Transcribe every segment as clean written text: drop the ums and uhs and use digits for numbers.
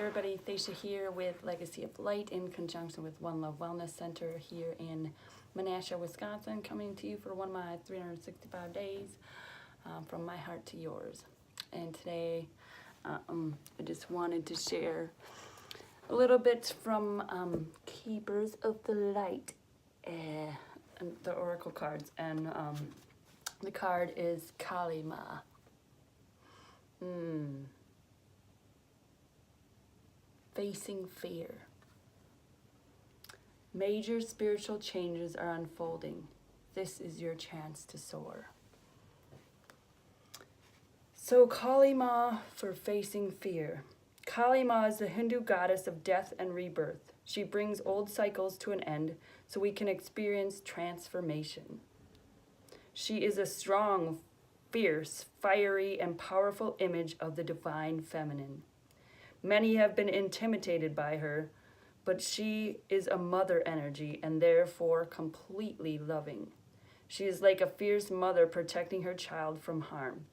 everybody, Thacia here with Legacy of Light in conjunction with One Love Wellness Center here in Menasha, Wisconsin, coming to you for one of my 365 days from my heart to yours. And today I just wanted to share a little bit from Keepers of the Light, and the Oracle cards, and the card is Kali Ma. Facing fear. Major spiritual changes are unfolding. This is your chance to soar. So Kali Ma for facing fear. Kali Ma is the Hindu goddess of death and rebirth. She brings old cycles to an end so we can experience transformation. She is a strong, fierce, fiery, and powerful image of the divine feminine. Many have been intimidated by her, but she is a mother energy and therefore completely loving. She is like a fierce mother protecting her child from harm.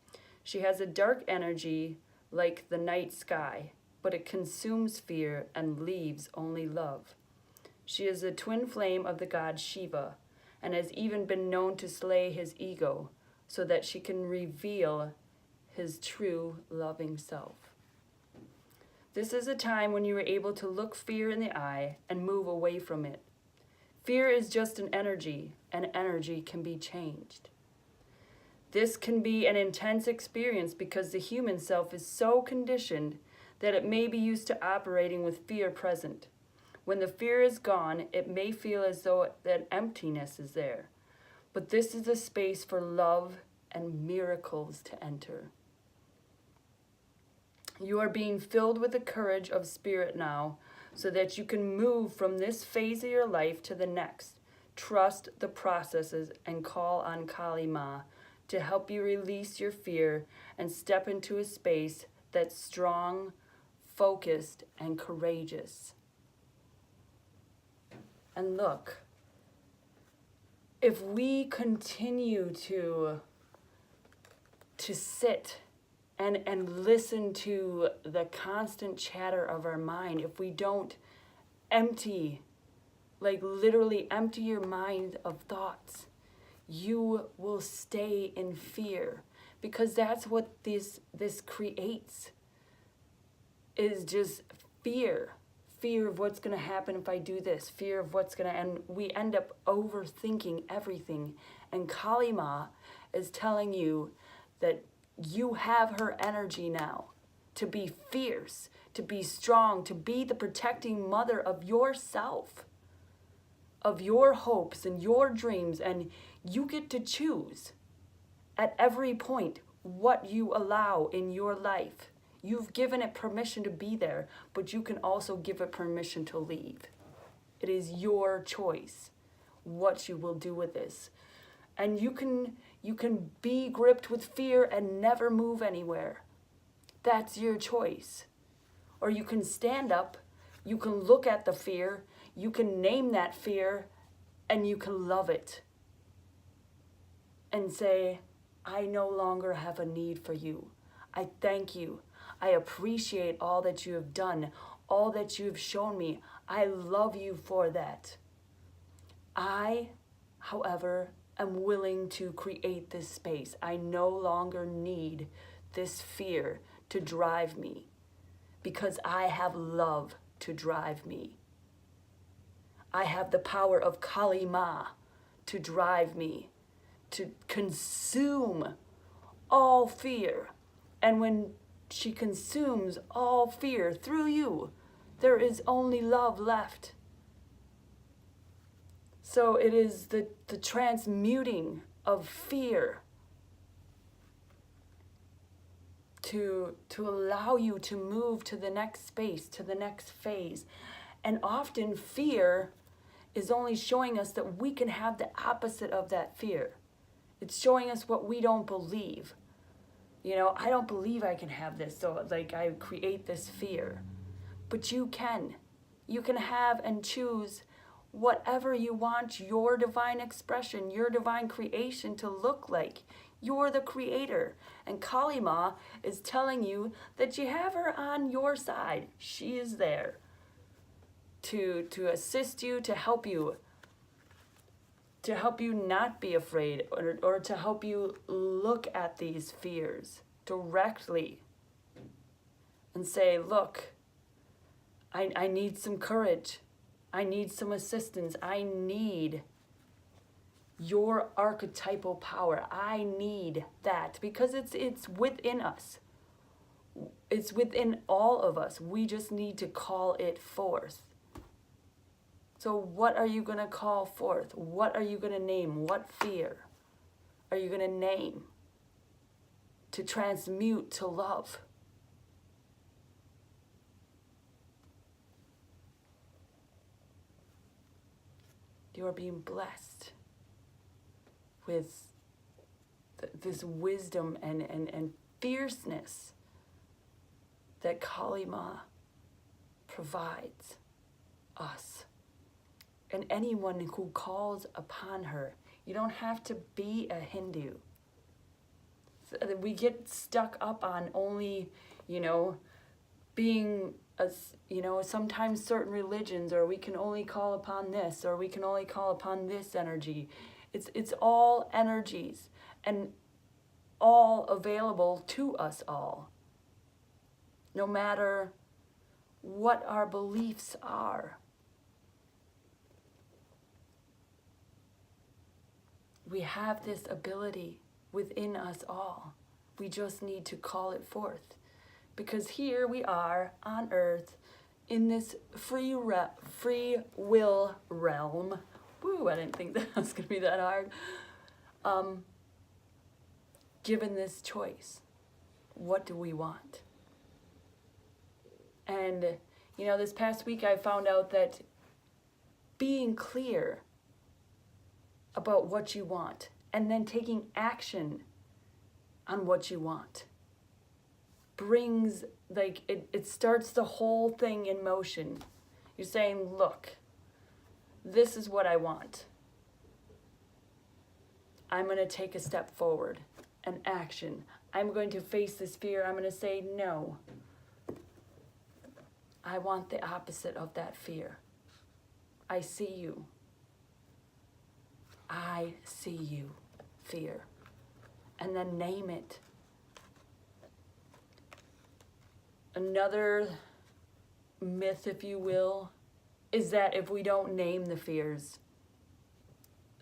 She has a dark energy like the night sky, but it consumes fear and leaves only love. She is the twin flame of the god Shiva and has even been known to slay his ego so that she can reveal his true loving self. This is a time when you are able to look fear in the eye and move away from it. Fear is just an energy, and energy can be changed. This can be an intense experience because the human self is so conditioned that it may be used to operating with fear present. When the fear is gone, it may feel as though that emptiness is there. But this is a space for love and miracles to enter. You are being filled with the courage of spirit now so that you can move from this phase of your life to the next. Trust the processes and call on Kali Ma to help you release your fear and step into a space that's strong, focused, and courageous. And look, if we continue to sit and listen to the constant chatter of our mind, if we don't empty, like literally empty your mind of thoughts, you will stay in fear, because that's what this creates, is just fear of what's going to happen if I do this, fear of what's going to, and we end up overthinking everything. And Kali Ma is telling you that you have her energy now to be fierce, to be strong, to be the protecting mother of yourself, of your hopes and your dreams, and you get to choose at every point what you allow in your life. You've given it permission to be there, but you can also give it permission to leave. It is your choice what you will do with this. And you can be gripped with fear and never move anywhere. That's your choice. Or you can stand up, you can look at the fear, you can name that fear, and you can love it. And say, I no longer have a need for you. I thank you. I appreciate all that you have done, all that you have shown me. I love you for that. I, however, I'm willing to create this space. I no longer need this fear to drive me because I have love to drive me. I have the power of Kali Ma to drive me, to consume all fear. And when she consumes all fear through you, there is only love left. So it is the transmuting of fear to allow you to move to the next space, to the next phase. And often fear is only showing us that we can have the opposite of that fear. It's showing us what we don't believe. You know, I don't believe I can have this, so like I create this fear. But you can. You can have and choose whatever you want your divine expression, your divine creation to look like. You're the creator. And Kali Ma is telling you that you have her on your side. She is there to assist you, to help you not be afraid, or to help you look at these fears directly and say, look, I need some courage. I need some assistance. I need your archetypal power. I need that because it's within us. It's within all of us. We just need to call it forth. So what are you going to call forth? What are you going to name? What fear are you going to name to transmute to love? You are being blessed with this wisdom and fierceness that Kali Ma provides us. And anyone who calls upon her. You don't have to be a Hindu. We get stuck up on only, being, sometimes certain religions, or we can only call upon this, or we can only call upon this energy. It's all energies and all available to us all, no matter what our beliefs are. We have this ability within us all. We just need to call it forth. Because here we are on earth in this free will realm. Woo, I didn't think that was going to be that hard. Given this choice, what do we want? And, this past week I found out that being clear about what you want and then taking action on what you want brings, it starts the whole thing in motion. You're saying, look, this is what I want. I'm going to take a step forward, an action. I'm going to face this fear. I'm going to say, no, I want the opposite of that fear. I see you. I see you, fear. And then name it. Another myth, if you will, is that if we don't name the fears,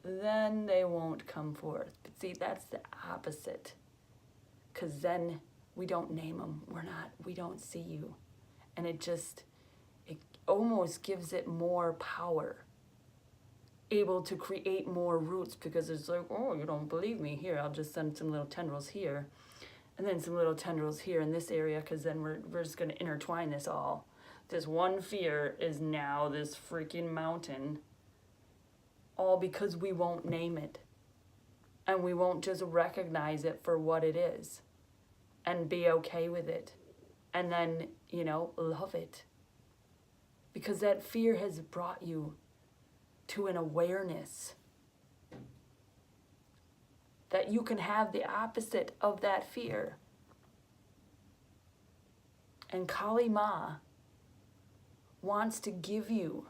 then they won't come forth. But see, that's the opposite. Because then we don't name them. We don't see you. And it almost gives it more power. Able to create more roots, because it's like, oh, you don't believe me? Here, I'll just send some little tendrils here, and then some little tendrils here in this area, because then we're just going to intertwine this all. This one fear is now this freaking mountain, all because we won't name it, and we won't just recognize it for what it is, and be okay with it, and then, love it, because that fear has brought you to an awareness that you can have the opposite of that fear. And Kali Ma wants to give you,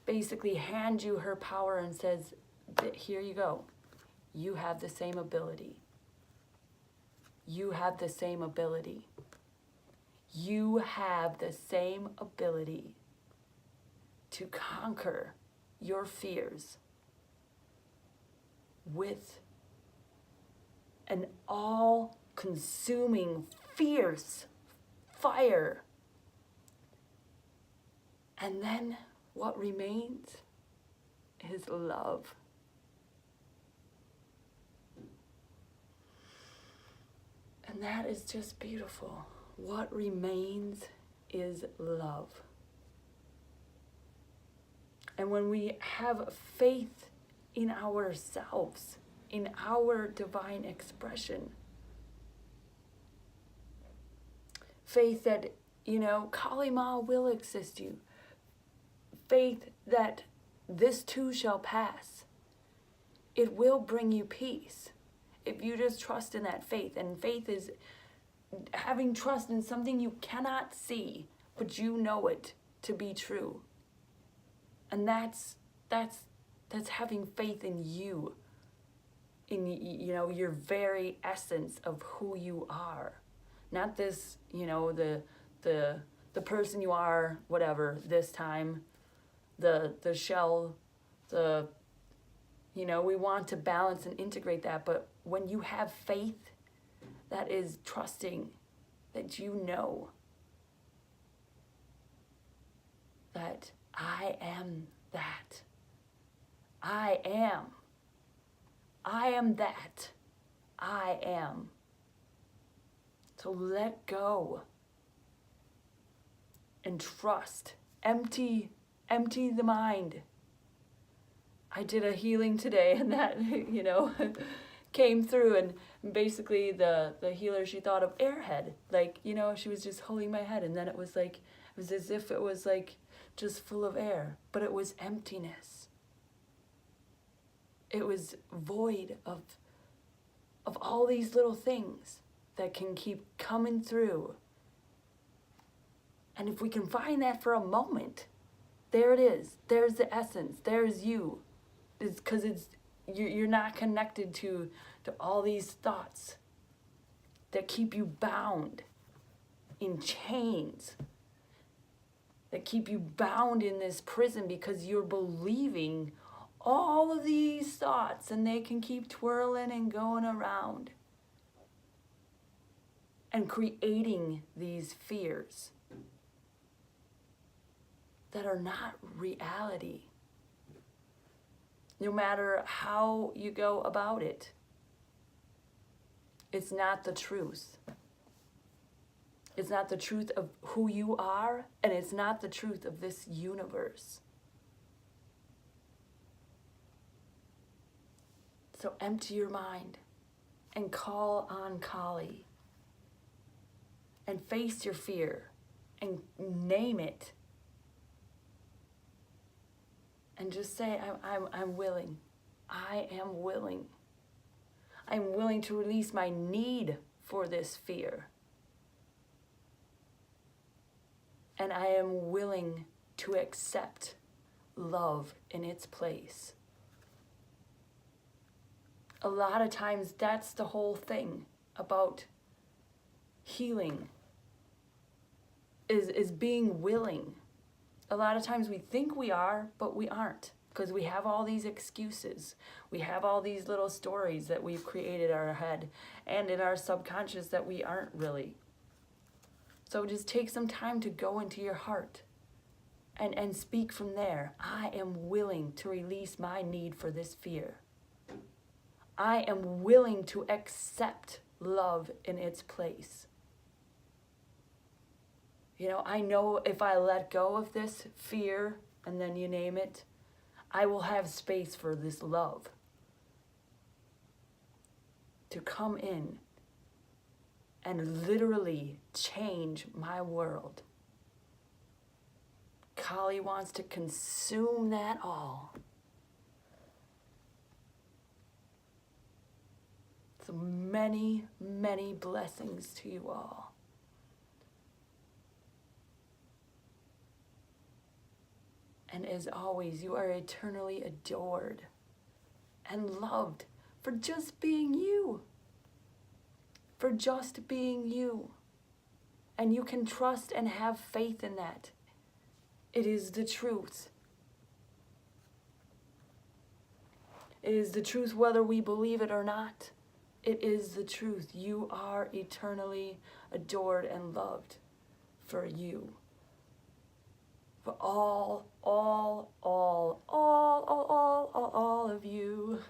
basically hand you her power and says, here you go. You have the same ability. You have the same ability. You have the same ability to conquer your fears with an all-consuming, fierce fire. And then what remains is love. And that is just beautiful. What remains is love. And when we have faith in ourselves, in our divine expression, faith that, Kali Ma will assist you, faith that this too shall pass, it will bring you peace if you just trust in that faith. And faith is having trust in something you cannot see, but you know it to be true. And that's having faith in you, in, you know, your very essence of who you are. Not this, you know, the person you are, whatever, this time, the shell, you know, we want to balance and integrate that. But when you have faith, that is trusting that you know that I am that. I am that. I am. So let go and trust. Empty the mind. I did a healing today, and that, you know, came through, and basically the healer, she thought of airhead. Like, you know, she was just holding my head, and then it was like, it was as if it was like just full of air, but it was emptiness. It was void of all these little things that can keep coming through. And if we can find that for a moment, there it is. There's the essence. There's you. It's because you're not connected to all these thoughts that keep you bound in chains, that keep you bound in this prison because you're believing all of these thoughts, and they can keep twirling and going around and creating these fears that are not reality. No matter how you go about it, it's not the truth. It's not the truth of who you are, and it's not the truth of this universe. So empty your mind and call on Kali and face your fear and name it. And just say, I'm willing. I am willing. I'm willing to release my need for this fear. And I am willing to accept love in its place. A lot of times that's the whole thing about healing, is being willing. A lot of times we think we are, but we aren't, because we have all these excuses. We have all these little stories that we've created in our head and in our subconscious that we aren't really. So just take some time to go into your heart and speak from there. I am willing to release my need for this fear. I am willing to accept love in its place. You know, I know if I let go of this fear, and then you name it, I will have space for this love to come in and literally change my world. Kali wants to consume that all. So many, many blessings to you all. And as always, you are eternally adored and loved for just being you. For just being you. And you can trust and have faith in that. It is the truth. It is the truth whether we believe it or not. It is the truth. You are eternally adored and loved for you. For all of you.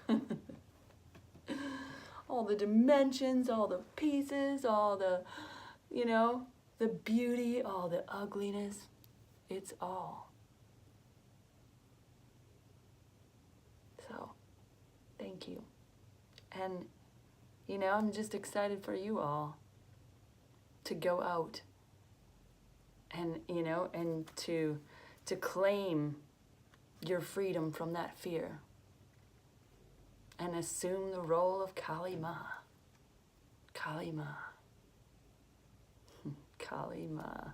All the dimensions, all the pieces, all the, you know, the beauty, all the ugliness. It's all. So, thank you. And, you know, I'm just excited for you all to go out and, you know, and to claim your freedom from that fear. and assume the role of Kali Ma. Kali Ma. Kali Ma.